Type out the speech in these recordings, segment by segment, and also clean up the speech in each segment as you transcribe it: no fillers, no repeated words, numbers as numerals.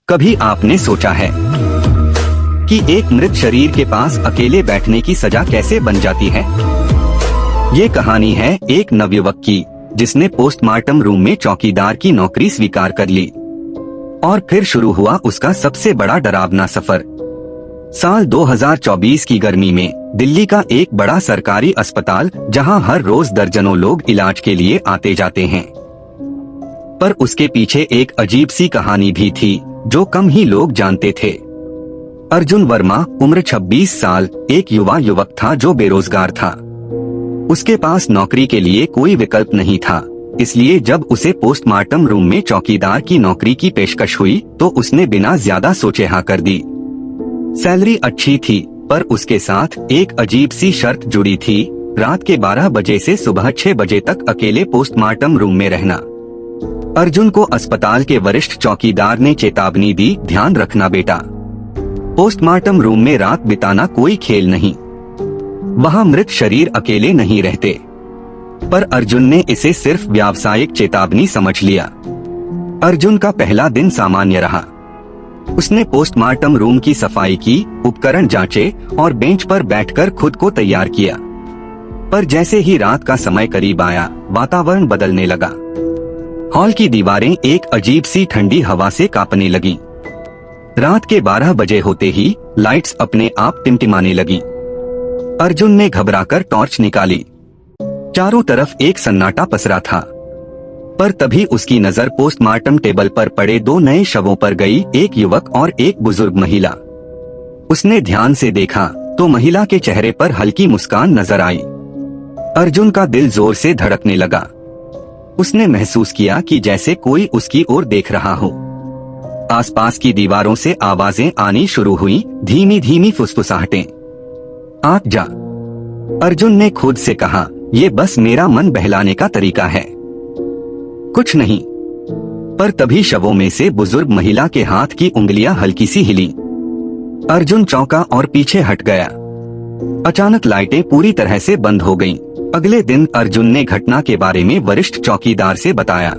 कभी आपने सोचा है कि एक मृत शरीर के पास अकेले बैठने की सजा कैसे बन जाती है? ये कहानी है एक नवयुवक की जिसने पोस्टमार्टम रूम में चौकीदार की नौकरी स्वीकार कर ली और फिर शुरू हुआ उसका सबसे बड़ा डरावना सफर। साल 2024 की गर्मी में दिल्ली का एक बड़ा सरकारी अस्पताल, जहां हर रोज दर्जनों लोग इलाज के लिए आते जाते हैं, पर उसके पीछे एक अजीब सी कहानी भी थी जो कम ही लोग जानते थे। अर्जुन वर्मा उम्र 26 साल एक युवा युवक था जो बेरोजगार था। उसके पास नौकरी के लिए कोई विकल्प नहीं था, इसलिए जब उसे पोस्टमार्टम रूम में चौकीदार की नौकरी की पेशकश हुई तो उसने बिना ज्यादा सोचे हाँ कर दी। सैलरी अच्छी थी, पर उसके साथ एक अजीब सी शर्त जुड़ी थी, रात के 12 बजे से सुबह 6 बजे तक अकेले पोस्टमार्टम रूम में रहना। अर्जुन को अस्पताल के वरिष्ठ चौकीदार ने चेतावनी दी, ध्यान रखना बेटा, पोस्टमार्टम रूम में रात बिताना कोई खेल नहीं, वहाँ मृत शरीर अकेले नहीं रहते। पर अर्जुन ने इसे सिर्फ व्यावसायिक चेतावनी समझ लिया। अर्जुन का पहला दिन सामान्य रहा। उसने पोस्टमार्टम रूम की सफाई की, उपकरण जांचे और बेंच पर बैठकर खुद को तैयार किया। पर जैसे ही रात का समय करीब आया, वातावरण बदलने लगा। हॉल की दीवारें एक अजीब सी ठंडी हवा से कांपने लगीं। रात के 12 बजे होते ही लाइट्स अपने आप टिमटिमाने लगी। अर्जुन ने घबराकर टॉर्च निकाली। चारों तरफ एक सन्नाटा पसरा था, पर तभी उसकी नजर पोस्टमार्टम टेबल पर पड़े 2 नए शवों पर गई, एक युवक और एक बुजुर्ग महिला। उसने ध्यान से देखा तो महिला के चेहरे पर हल्की मुस्कान नजर आई। अर्जुन का दिल जोर से धड़कने लगा। उसने महसूस किया कि जैसे कोई उसकी ओर देख रहा हो। आसपास की दीवारों से आवाजें आनी शुरू हुई, धीमी धीमी फुसफुसाहटें। आँख जा, अर्जुन ने खुद से कहा, ये बस मेरा मन बहलाने का तरीका है, कुछ नहीं। पर तभी शवों में से बुजुर्ग महिला के हाथ की उंगलियां हल्की सी हिली। अर्जुन चौंका और पीछे हट गया। अचानक लाइटें पूरी तरह से बंद हो गईं। अगले दिन अर्जुन ने घटना के बारे में वरिष्ठ चौकीदार से बताया।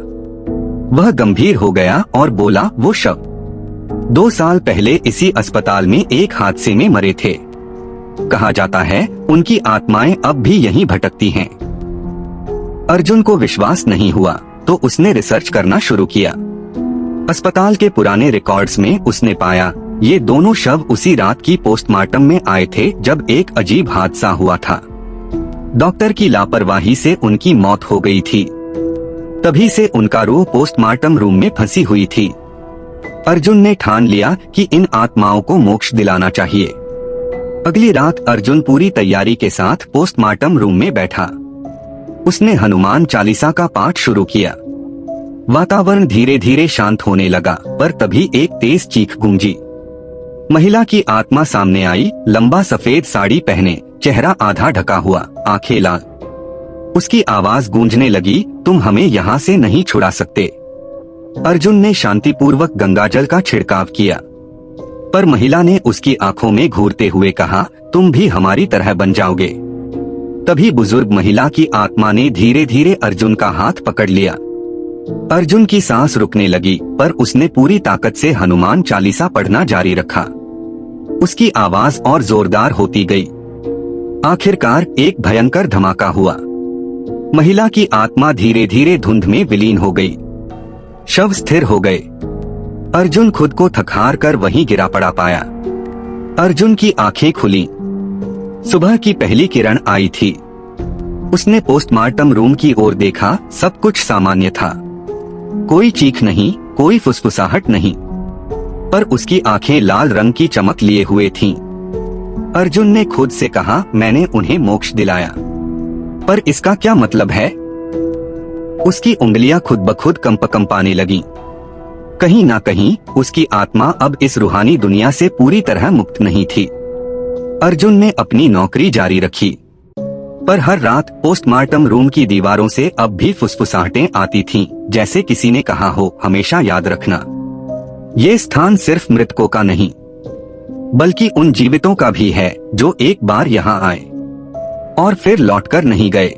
वह गंभीर हो गया और बोला, वो शव 2 साल पहले इसी अस्पताल में एक हादसे में मरे थे। कहा जाता है उनकी आत्माएं अब भी यहीं भटकती हैं। अर्जुन को विश्वास नहीं हुआ तो उसने रिसर्च करना शुरू किया। अस्पताल के पुराने रिकॉर्ड्स में उसने पाया ये दोनों शव उसी रात की पोस्टमार्टम में आए थे जब एक अजीब हादसा हुआ था। डॉक्टर की लापरवाही से उनकी मौत हो गई थी। तभी से उनका रूह पोस्टमार्टम रूम में फंसी हुई थी। अर्जुन ने ठान लिया कि इन आत्माओं को मोक्ष दिलाना चाहिए। अगली रात अर्जुन पूरी तैयारी के साथ पोस्टमार्टम रूम में बैठा। उसने हनुमान चालीसा का पाठ शुरू किया। वातावरण धीरे धीरे शांत होने लगा, पर तभी एक तेज चीख गूंजी। महिला की आत्मा सामने आई, लंबा सफेद साड़ी पहने, चेहरा आधा ढका हुआ, आंखें लाल। उसकी आवाज गूंजने लगी, तुम हमें यहाँ से नहीं छुड़ा सकते। अर्जुन ने शांतिपूर्वक गंगाजल का छिड़काव किया, पर महिला ने उसकी आंखों में घूरते हुए कहा, तुम भी हमारी तरह बन जाओगे। तभी बुजुर्ग महिला की आत्मा ने धीरे धीरे अर्जुन का हाथ पकड़ लिया। अर्जुन की सांस रुकने लगी, पर उसने पूरी ताकत से हनुमान चालीसा पढ़ना जारी रखा। उसकी आवाज और जोरदार होती गई। आखिरकार एक भयंकर धमाका हुआ। महिला की आत्मा धीरे धीरे धुंध में विलीन हो गई। शव स्थिर हो गए। अर्जुन खुद को थक-हार कर वहीं गिरा पड़ा पाया। अर्जुन की आंखें खुली। सुबह की पहली किरण आई थी। उसने पोस्टमार्टम रूम की ओर देखा, सब कुछ सामान्य था। कोई चीख नहीं, कोई फुसफुसाहट नहीं, पर उसकी आंखें लाल रंग की चमक लिए हुए थीं। अर्जुन ने खुद से कहा, मैंने उन्हें मोक्ष दिलाया, पर इसका क्या मतलब है? उसकी उंगलियां खुद ब खुद कंपाने लगीं। कहीं ना कहीं उसकी आत्मा अब इस रूहानी दुनिया से पूरी तरह मुक्त नहीं थी। अर्जुन ने अपनी नौकरी जारी रखी, पर हर रात पोस्टमार्टम रूम की दीवारों से अब भी फुसफुसाहटें आती थीं, जैसे किसी ने कहा हो, हमेशा याद रखना, ये स्थान सिर्फ मृतकों का नहीं, बल्कि उन जीवितों का भी है जो एक बार यहाँ आए और फिर लौटकर नहीं गए।